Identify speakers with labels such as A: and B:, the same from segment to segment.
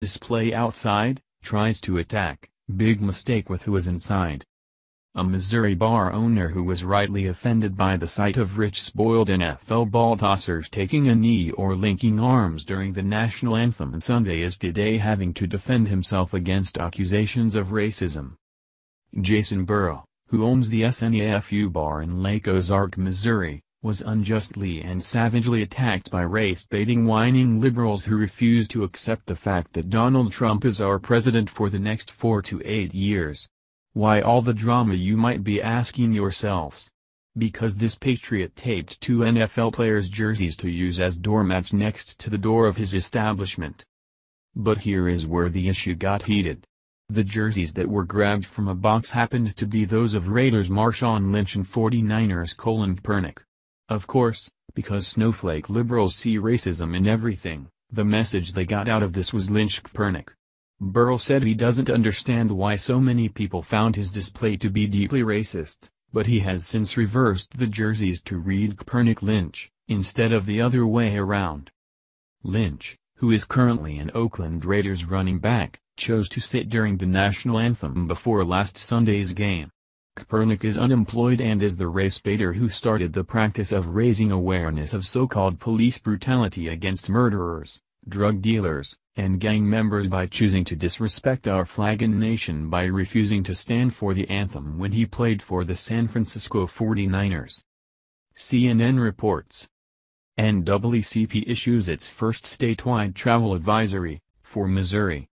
A: Display outside, tries to attack, big mistake with who was inside. A Missouri bar owner who was rightly offended by the sight of rich spoiled NFL ball tossers taking a knee or linking arms during the national anthem on Sunday is today having to defend himself against accusations of racism. Jason Burrow, who owns the SNAFU bar in Lake Ozark, Missouri, was unjustly and savagely attacked by race-baiting whining liberals who refuse to accept the fact that Donald Trump is our president for the next 4 to 8 years. Why all the drama, you might be asking yourselves? Because this patriot taped 2 NFL players' jerseys to use as doormats next to the door of his establishment. But here is where the issue got heated. The jerseys that were grabbed from a box happened to be those of Raiders Marshawn Lynch and 49ers Colin Kaepernick. Of course, because snowflake liberals see racism in everything, the message they got out of this was lynch Kaepernick. Burrow said he doesn't understand why so many people found his display to be deeply racist, but he has since reversed the jerseys to read Kaepernick Lynch, instead of the other way around. Lynch, who is currently an Oakland Raiders running back, chose to sit during the national anthem before last Sunday's game. Kaepernick is unemployed and is the race baiter who started the practice of raising awareness of so-called police brutality against murderers, drug dealers, and gang members by choosing to disrespect our flag and nation by refusing to stand for the anthem when he played for the San Francisco 49ers. CNN reports. NAACP issues its first statewide travel advisory, for Missouri.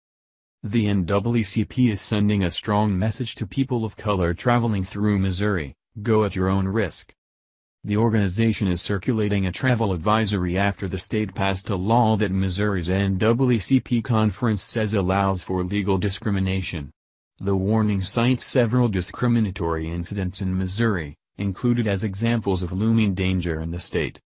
A: The NAACP is sending a strong message to people of color traveling through Missouri: go at your own risk. The organization is circulating a travel advisory after the state passed a law that Missouri's NAACP conference says allows for legal discrimination. The warning cites several discriminatory incidents in Missouri, included as examples of looming danger in the state.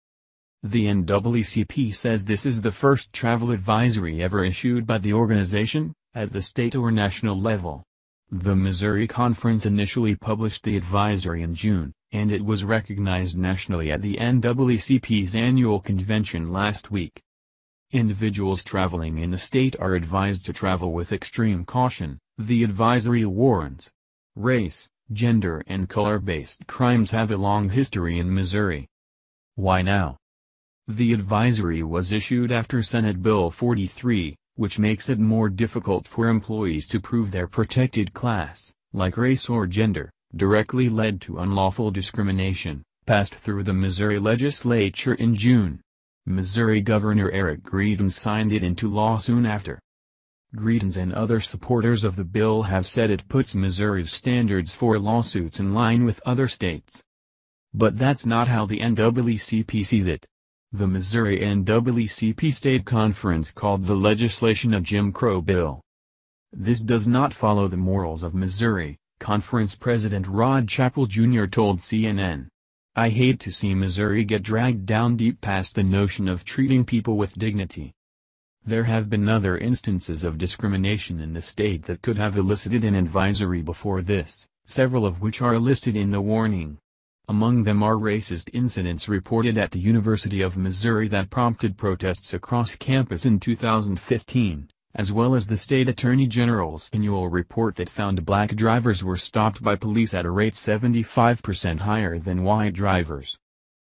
A: The NAACP says this is the first travel advisory ever issued by the organization, at the state or national level. The Missouri Conference initially published the advisory in June, and it was recognized nationally at the NAACP's annual convention last week. Individuals traveling in the state are advised to travel with extreme caution, the advisory warns. Race, gender and color-based crimes have a long history in Missouri. Why now? The advisory was issued after Senate Bill 43, which makes it more difficult for employees to prove their protected class, like race or gender, directly led to unlawful discrimination, passed through the Missouri legislature in June. Missouri Governor Eric Greitens signed it into law soon after. Greitens and other supporters of the bill have said it puts Missouri's standards for lawsuits in line with other states. But that's not how the NAACP sees it. The Missouri NAACP State Conference called the legislation a Jim Crow bill. This does not follow the morals of Missouri, Conference President Rod Chappell Jr. told CNN. I hate to see Missouri get dragged down deep past the notion of treating people with dignity. There have been other instances of discrimination in the state that could have elicited an advisory before this, several of which are listed in the warning. Among them are racist incidents reported at the University of Missouri that prompted protests across campus in 2015, as well as the state attorney general's annual report that found black drivers were stopped by police at a rate 75% higher than white drivers.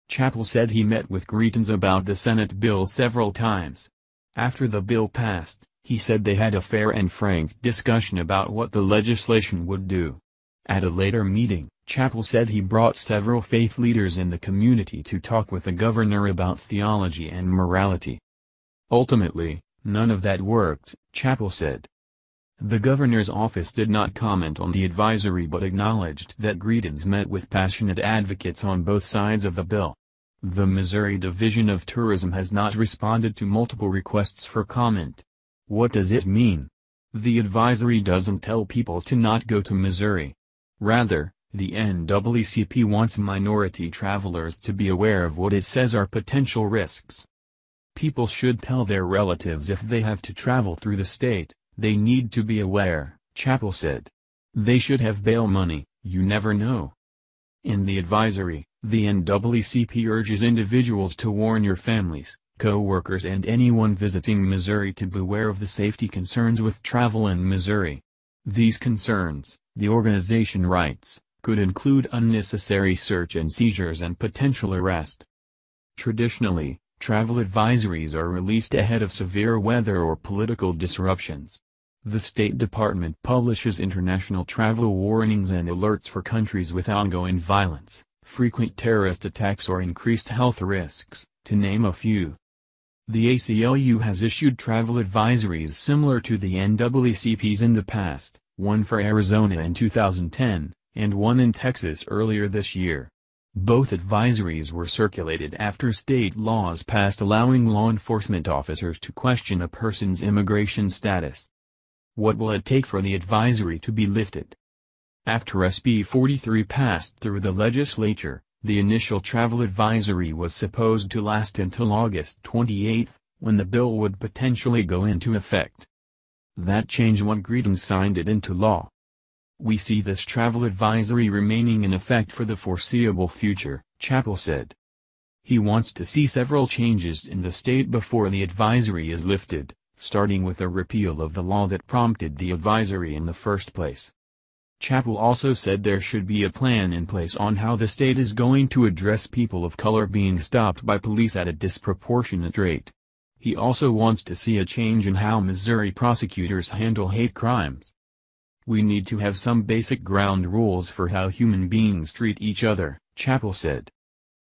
A: Chappell said he met with Greitens about the Senate bill several times. After the bill passed, he said they had a fair and frank discussion about what the legislation would do. At a later meeting, Chappell said he brought several faith leaders in the community to talk with the governor about theology and morality. Ultimately, none of that worked, Chappell said. The governor's office did not comment on the advisory but acknowledged that Greitens met with passionate advocates on both sides of the bill. The Missouri Division of Tourism has not responded to multiple requests for comment. What does it mean? The advisory doesn't tell people to not go to Missouri. Rather, the NAACP wants minority travelers to be aware of what it says are potential risks. People should tell their relatives if they have to travel through the state, they need to be aware, Chappell said. They should have bail money, you never know. In the advisory, the NAACP urges individuals to warn your families, co-workers and anyone visiting Missouri to beware of the safety concerns with travel in Missouri. These concerns, the organization writes, could include unnecessary search and seizures and potential arrest. Traditionally, travel advisories are released ahead of severe weather or political disruptions. The State Department publishes international travel warnings and alerts for countries with ongoing violence, frequent terrorist attacks or increased health risks, to name a few. The ACLU has issued travel advisories similar to the NAACP's in the past, one for Arizona in 2010, and one in Texas earlier this year. Both advisories were circulated after state laws passed allowing law enforcement officers to question a person's immigration status. What will it take for the advisory to be lifted? After SB 43 passed through the legislature, the initial travel advisory was supposed to last until August 28, when the bill would potentially go into effect. That changed when Greedon signed it into law. We see this travel advisory remaining in effect for the foreseeable future, Chappell said. He wants to see several changes in the state before the advisory is lifted, starting with a repeal of the law that prompted the advisory in the first place. Chappell also said there should be a plan in place on how the state is going to address people of color being stopped by police at a disproportionate rate. He also wants to see a change in how Missouri prosecutors handle hate crimes. We need to have some basic ground rules for how human beings treat each other, Chappell said.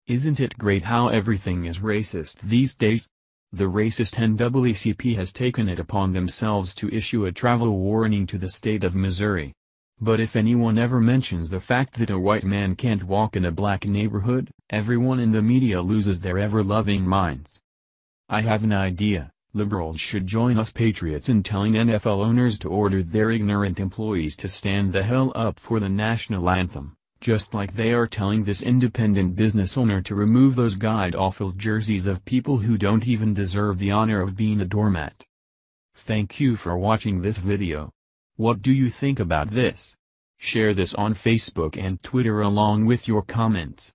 A: Isn't it great how everything is racist these days? The racist NAACP has taken it upon themselves to issue a travel warning to the state of Missouri. But if anyone ever mentions the fact that a white man can't walk in a black neighborhood, everyone in the media loses their ever-loving minds. I have an idea. Liberals should join us patriots in telling NFL owners to order their ignorant employees to stand the hell up for the national anthem, just like they are telling this independent business owner to remove those god-awful jerseys of people who don't even deserve the honor of being a doormat. Thank you for watching this video. What do you think about this? Share this on Facebook and Twitter along with your comments.